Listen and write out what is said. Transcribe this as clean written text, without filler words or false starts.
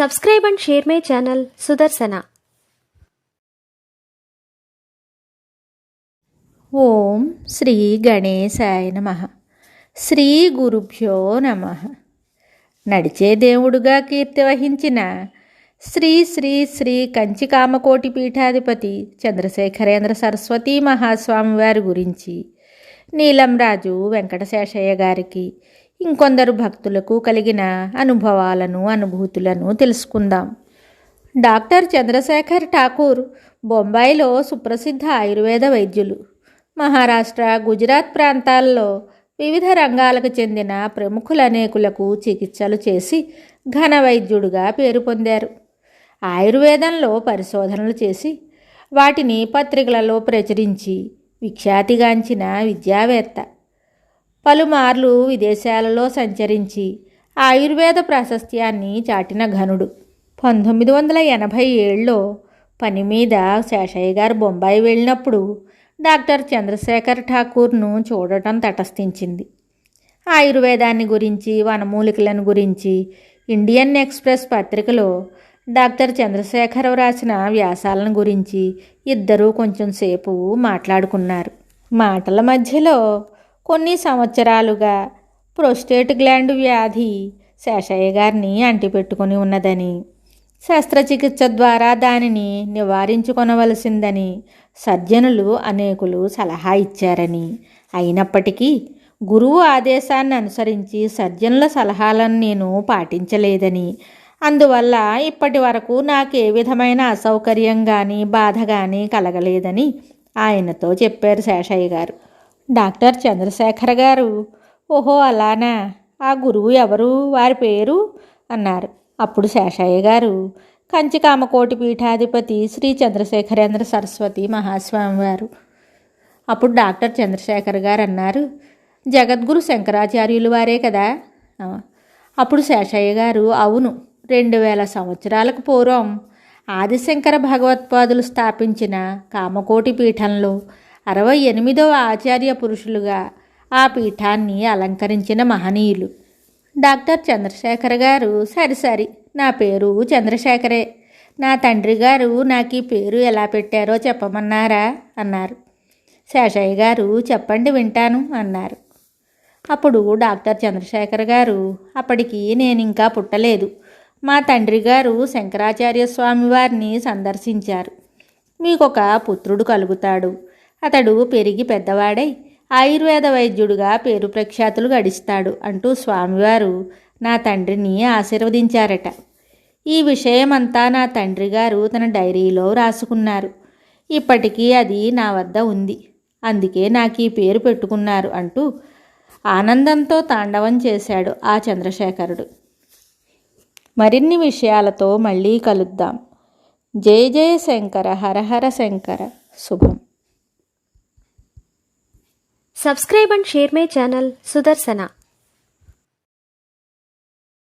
Subscribe and share my channel Sudarsana. ఓం శ్రీ గణేశాయ నమః. శ్రీ గురుభ్యో నమః. నడిచే దేవుడుగా కీర్తి వహించిన శ్రీ శ్రీ శ్రీ కంచికామకోటి పీఠాధిపతి చంద్రశేఖరేంద్ర సరస్వతీ మహాస్వామి వారి గురించి నీలంరాజు వెంకటశేషయ్య గారికి ఇంకొందరు భక్తులకు కలిగిన అనుభవాలను అనుభూతులను తెలుసుకుందాం. డాక్టర్ చంద్రశేఖర్ ఠాకూర్ బొంబాయిలో సుప్రసిద్ధ ఆయుర్వేద వైద్యులు. మహారాష్ట్ర, గుజరాత్ ప్రాంతాల్లో వివిధ రంగాలకు చెందిన ప్రముఖులనేకులకు చికిత్సలు చేసి ఘన వైద్యుడుగా పేరు పొందారు. ఆయుర్వేదంలో పరిశోధనలు చేసి వాటిని పత్రికలలో ప్రచురించి విఖ్యాతిగాంచిన విద్యావేత్త. పలుమార్లు విదేశాలలో సంచరించి ఆయుర్వేద ప్రాశస్త్యాన్ని చాటిన ఘనుడు. 1987లో పని మీద శేషయ్య గారు బొంబాయి వెళ్ళినప్పుడు డాక్టర్ చంద్రశేఖర్ ఠాకూర్ను చూడటం తటస్థించింది. ఆయుర్వేదాన్ని గురించి, వనమూలికలను గురించి ఇండియన్ ఎక్స్ప్రెస్ పత్రికలో డాక్టర్ చంద్రశేఖర్ వ్రాసిన వ్యాసాలను గురించి ఇద్దరూ కొంచెం సేపు మాట్లాడుకున్నారు. మాటల మధ్యలో కొన్ని సంవత్సరాలుగా ప్రోస్టేట్ గ్లాండ్ వ్యాధి శేషయ్య గారిని అంటిపెట్టుకుని ఉన్నదని, శస్త్రచికిత్స ద్వారా దానిని నివారించుకొనవలసిందని సర్జనులు అనేకులు సలహా ఇచ్చారని, అయినప్పటికీ గురువు ఆదేశాన్ని అనుసరించి సర్జనుల సలహాలను నేను పాటించలేదని, అందువల్ల ఇప్పటి వరకు నాకు ఏ విధమైన అసౌకర్యం కానీ బాధ కానీ కలగలేదని ఆయనతో చెప్పారు శేషయ్య గారు. డాక్టర్ చంద్రశేఖర్ గారు, ఓహో అలానా, ఆ గురువు ఎవరు, వారి పేరు అన్నారు. అప్పుడు శేషయ్య గారు, కంచికామకోటి పీఠాధిపతి శ్రీ చంద్రశేఖరేంద్ర సరస్వతి మహాస్వామి వారు. అప్పుడు డాక్టర్ చంద్రశేఖర్ గారు అన్నారు, జగద్గురు శంకరాచార్యులు వారే కదా. అప్పుడు శేషయ్య గారు, అవును, 2000 సంవత్సరాలకు పూర్వం ఆదిశంకర భగవత్పాదులు స్థాపించిన కామకోటి పీఠంలో 68వ ఆచార్య పురుషులుగా ఆ పీఠాన్ని అలంకరించిన మహనీయులు. డాక్టర్ చంద్రశేఖర్ గారు, సరి నా పేరు చంద్రశేఖరే, నా తండ్రి గారు నాకు ఈ పేరు ఎలా పెట్టారో చెప్పమన్నారా అన్నారు. శేషయ్య గారు, చెప్పండి వింటాను అన్నారు. అప్పుడు డాక్టర్ చంద్రశేఖర్ గారు, అప్పటికి నేను ఇంకా పుట్టలేదు. మా తండ్రి గారు శంకరాచార్య స్వామి వారిని సందర్శించారు. మీకొక పుత్రుడు కలుగుతాడు, అతడు పెరిగి పెద్దవాడై ఆయుర్వేద వైద్యుడిగా పేరు ప్రఖ్యాతులు గడిస్తాడు అంటూ స్వామివారు నా తండ్రిని ఆశీర్వదించారట. ఈ విషయమంతా నా తండ్రి గారు తన డైరీలో రాసుకున్నారు. ఇప్పటికీ అది నా వద్ద ఉంది, అందుకే నాకు ఈ పేరు పెట్టుకున్నారు అంటూ ఆనందంతో తాండవం చేశాడు ఆ చంద్రశేఖరుడు. మరిన్ని విషయాలతో మళ్ళీ కలుద్దాం. జయ జయ శంకర, హర హర శంకర. శుభం. Subscribe and share my channel Sudarsana.